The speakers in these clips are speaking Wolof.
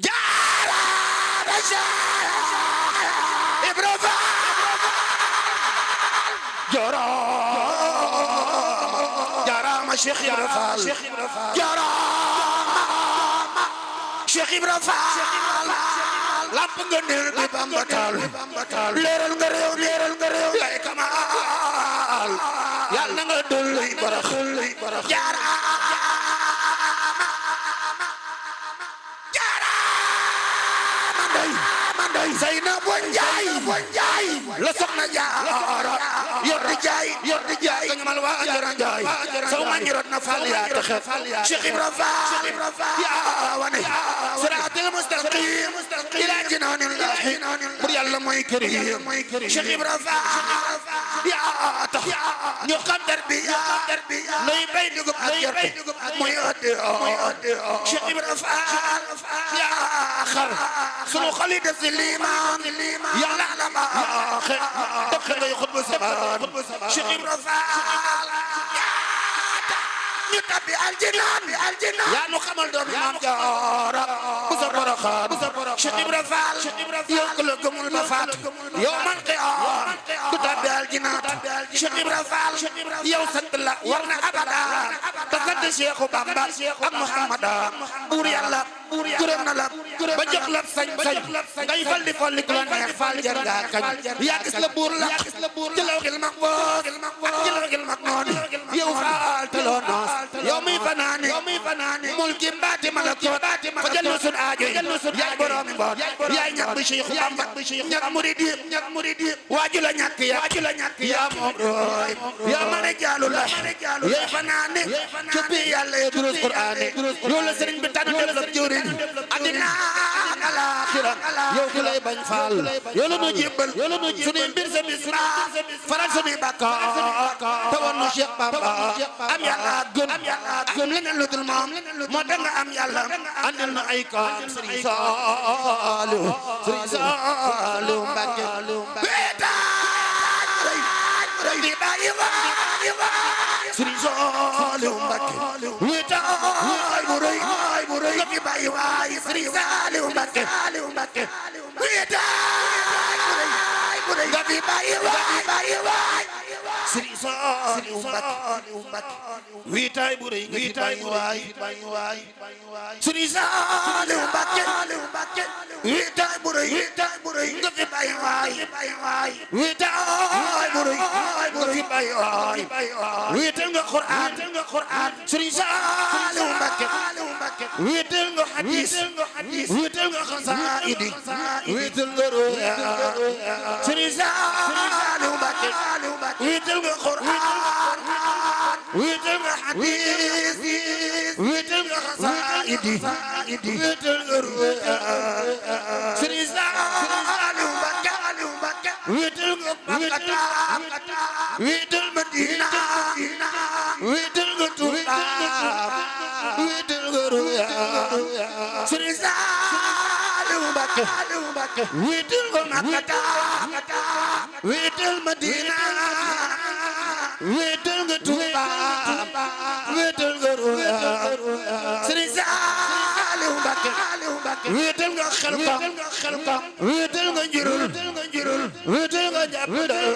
jaara Ibra Faal jaaraama Cheikh Ibra Faal jaaraama Cheikh Ibra Faal lamp nga neel bi Bamba taal leeral nga réew lay Kamaal yàlla nga dolli barax Zeynabu Njaay la soxna Jaara yor di jaay ka ñamal waa Njara Njaay saw ma ñi rot na fal yaa taxe Cheikh Ibra Faal yaa wane siraatal mustaqim ila jinaanillahi bur yàlla mooy karim Cheikh Ibra Faal yaa tax ñu xam darbiya nuy bay dugub ak gerte muy oddi Cheikh Ibra Faal yaa xar sunu xol yi def si liimaan yàlla la baaxe def ngay xutbu samaan Cheikh Ibra Faal ñu tabbi aljinaan yaa nu xamal doon maam Jaara bu sa Poroxaan Cheikh Ibra Faal yow ko la gëmul ba faat yow man qiyaam du tabbi aljinaan Cheikh Ibra Faal yow sant la war na abada te sant Cheikhu Bamba ak Muhammadan buur yàlla gërëm na la ba jox la sañ-sañ ngay fal di folli ku la neex faal jar ngaa kañ yaa gis la buur la ci lawhil mahfuus ak ci lawhil maknuun yow faal te loo noos yow muy fanaani mulki mbaati malakoot fa jallu sun aajo yaay boroomi mboot yaay ñàkk bi Cheikh Bamba ñàkk muridi waaju la ñàkk yaa moom rooy yaa mane jaalu la yaay fanaani coppi yàlla ye durus Qur'aani yow la sëriñ bi tànn def la jëwriñ adina alaaxira yow ku lay bañ faal yow la nu jébbal sunuy mbir sa bis faral sunuy bàkkaar te woon nu Cheikh Bamba am yàlla gën leneen lu dul moom moo tax nga am yàlla andil na ay kaan Sëriñ Saaliw Mbàkke di bàyyi waay Sëriñ Saaliw Mbàkke wéetaay bu rëy nga fi bàyyi waay Sëriñ Saaliw Mbàkke wéetaay bu rëy nga fi bàyyi waay Sëriñ Saaliw Mbàkke wéetaay bu rëy nga fi bàyyi waay Sëriñ Saaliw Mbàkke wéetaay bu rëy nga fi bàyyi waay wéetaay bu rëy nga fi bàyyi waay wéetal nga Qur'aan Sëriñ Saaliw Mbàkke wéetal nga hadiis wéetal nga xasaayid wéetal nga ruya Sëriñ Saaliw Mbàkke wéetal nga Qur'aan wéetal nga hadiis wéetal nga xasaayid wéetal nga ruya Sëriñ Saaliw Mbàkke wéetal nga Makka wéetal Madina wéetal nga Tuuba wéetal nga ruya Sëriñ Saaliw Mbàkke wéetal nga Makka wéetal Madina wéetal nga Tuuba wéetal nga ruya Sëriñ Saaliw Mbàkke wéetal nga Xelkom wéetal nga Njurul wéetal nga Jàppandal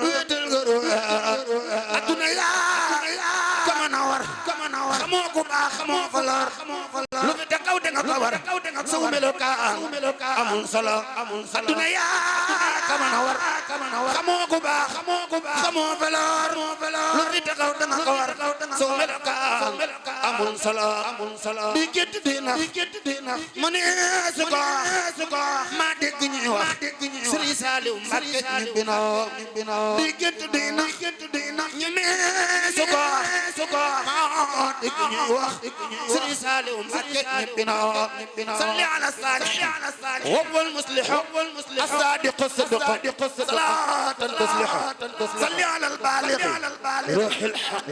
wéetal nga ruya adduna yaa kamana war xamoo ku baax xamoo falor lu fi taxaw da nga ko war saw melokaan amul solo adduna yaa kamana war xamoo ku baax xamoo falor lu fi taxaw da nga ko war saw melokaan amul solo di gétt dina mu ne su ko ma dégg ñuy wax Sëriñ Saaliw Mbàkke ñibbinoo di gétt dina ñu ne su ko ma dégg ñuy wax Sëriñ Saaliw Mbàkke ñibbinoo salli ala saalih wal muslih as-saadiq as-sidq salaatan tuslihu salli ala al-baaligh ruuh al-haqq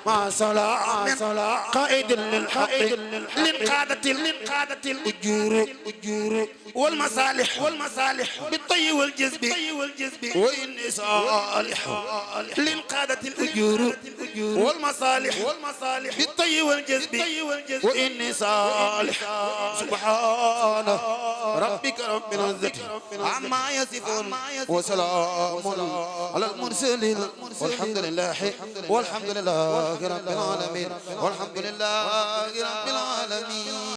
ma salaa قائد للحق للقادة الأجور والمصالح بالطي والجذب وإني صالح للقادة خادت الأجور والمصالح بالطي والجذب وإني صالح سبحان ربك رب العزة عما يصفون وسلام على المرسلين والحمد لله رب العالمين والحمد لله رب العالمين.